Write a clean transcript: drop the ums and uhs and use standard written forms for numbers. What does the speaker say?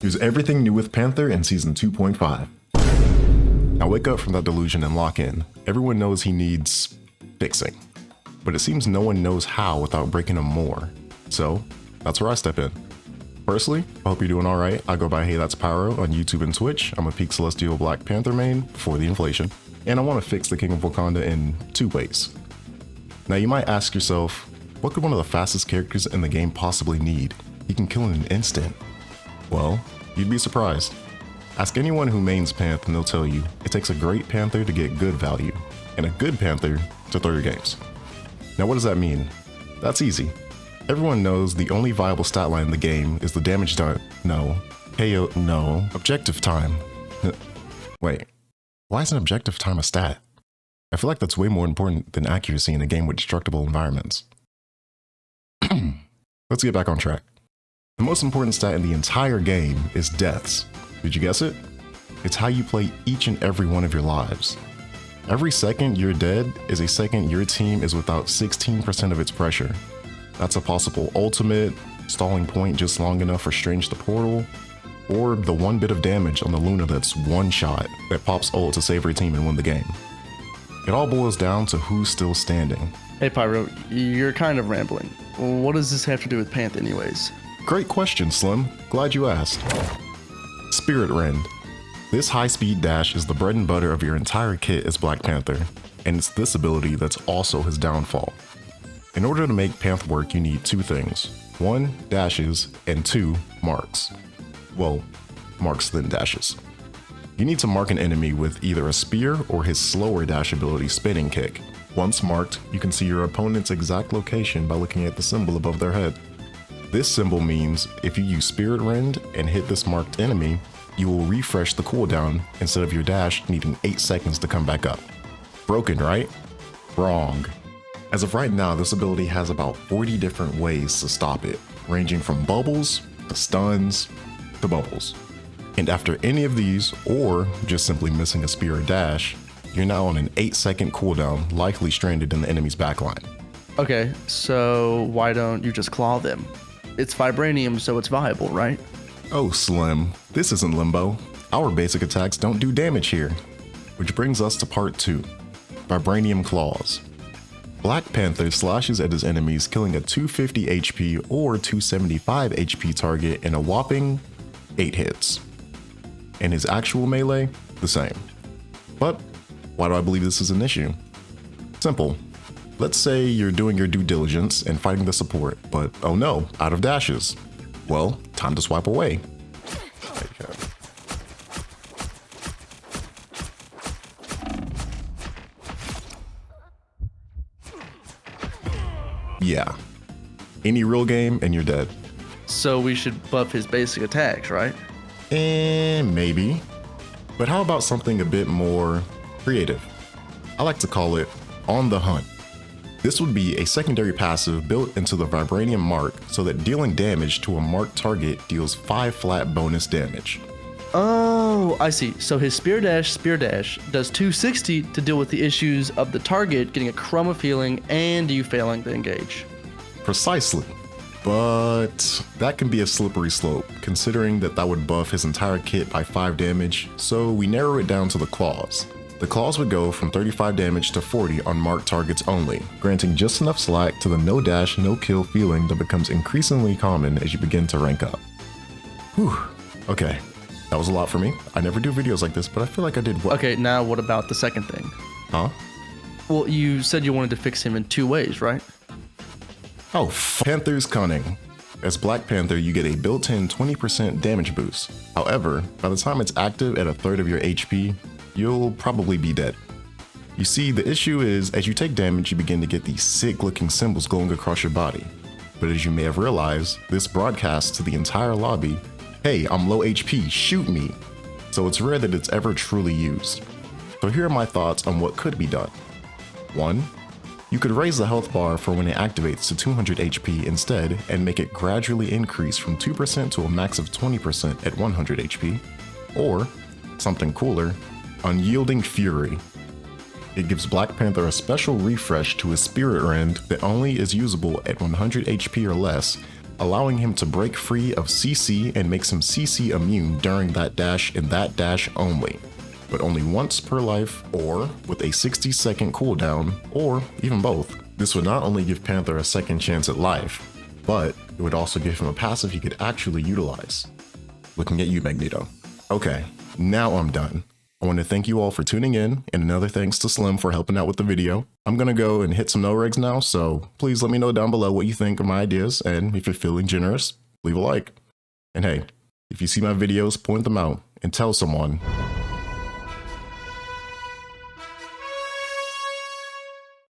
Here's everything new with Panther in Season 2.5. Now wake up from that delusion and lock in. Everyone knows he needs fixing, but it seems no one knows how without breaking him more. So that's where I step in. Firstly, I hope you're doing alright. I go by Hey That's Pyro on YouTube and Twitch. I'm a peak Celestial Black Panther main before the inflation, and I want to fix the King of Wakanda in two ways. Now you might ask yourself, what could one of the fastest characters in the game possibly need? He can kill in an instant. Well, you'd be surprised. Ask anyone who mains Panther and they'll tell you it takes a great Panther to get good value, and a good Panther to throw your games. Now what does that mean? That's easy. Everyone knows the only viable stat line in the game is the damage done. No. KO. No. Objective time. Wait. Why isn't objective time a stat? I feel like that's way more important than accuracy in a game with destructible environments. Let's get back on track. The most important stat in the entire game is deaths. Did you guess it? It's how you play each and every one of your lives. Every second you're dead is a second your team is without 16% of its pressure. That's a possible ultimate, stalling point just long enough for Strange the Portal, or the one bit of damage on the Luna that's one shot that pops ult to save your team and win the game. It all boils down to who's still standing. Hey Pyro, you're kind of rambling. What does this have to do with Panther anyways? Great question, Slim. Glad you asked. Spirit Rend. This high-speed dash is the bread and butter of your entire kit as Black Panther, and it's this ability that's also his downfall. In order to make Panther work, you need two things. 1, dashes, and 2, marks. Well, marks then dashes. You need to mark an enemy with either a spear or his slower dash ability, Spinning Kick. Once marked, you can see your opponent's exact location by looking at the symbol above their head. This symbol means if you use Spirit Rend and hit this marked enemy, you will refresh the cooldown instead of your dash needing 8 seconds to come back up. Broken, right? Wrong. As of right now, this ability has about 40 different ways to stop it, ranging from bubbles, to stuns, to bubbles. And after any of these, or just simply missing a spear or dash, you're now on an 8-second cooldown, likely stranded in the enemy's backline. Okay, so why don't you just claw them? It's vibranium, so it's viable, right? Oh, Slim, this isn't Limbo. Our basic attacks don't do damage here. Which brings us to part 2, Vibranium Claws. Black Panther slashes at his enemies, killing a 250 HP or 275 HP target in a whopping 8 hits. And his actual melee, the same. But why do I believe this is an issue? Simple. Let's say you're doing your due diligence and fighting the support, but oh no, out of dashes. Well, time to swipe away. Yeah. Any real game and you're dead. So we should buff his basic attacks, right? And maybe. But how about something a bit more creative? I like to call it On the Hunt. This would be a secondary passive built into the Vibranium mark so that dealing damage to a marked target deals 5 flat bonus damage. Oh, I see. So his spear dash does 260 to deal with the issues of the target getting a crumb of healing and you failing to engage. Precisely. But that can be a slippery slope, considering that would buff his entire kit by 5 damage, so we narrow it down to the claws. The claws would go from 35 damage to 40 on marked targets only, granting just enough slack to the no dash, no kill feeling that becomes increasingly common as you begin to rank up. Whew, okay, that was a lot for me. I never do videos like this, but I feel like I did well. Okay, now what about the second thing? Huh? Well, you said you wanted to fix him in 2 ways, right? Oh, Panther's cunning. As Black Panther, you get a built-in 20% damage boost. However, by the time it's active at a third of your HP, you'll probably be dead. You see, the issue is, as you take damage, you begin to get these sick-looking symbols going across your body. But as you may have realized, this broadcasts to the entire lobby, hey, I'm low HP, shoot me. So it's rare that it's ever truly used. So here are my thoughts on what could be done. 1. You could raise the health bar for when it activates to 200 HP instead and make it gradually increase from 2% to a max of 20% at 100 HP. Or, something cooler, Unyielding Fury. It gives Black Panther a special refresh to his Spirit Rend that only is usable at 100 HP or less, allowing him to break free of CC and makes him CC immune during that dash and that dash only, but only once per life or with a 60-second cooldown, or even both. This would not only give Panther a second chance at life, but it would also give him a passive he could actually utilize. Looking at you, Magneto. Okay, now I'm done. I want to thank you all for tuning in, and another thanks to Slim for helping out with the video. I'm gonna go and hit some no regs now, so please let me know down below what you think of my ideas, and if you're feeling generous, leave a like. And hey, if you see my videos, point them out and tell someone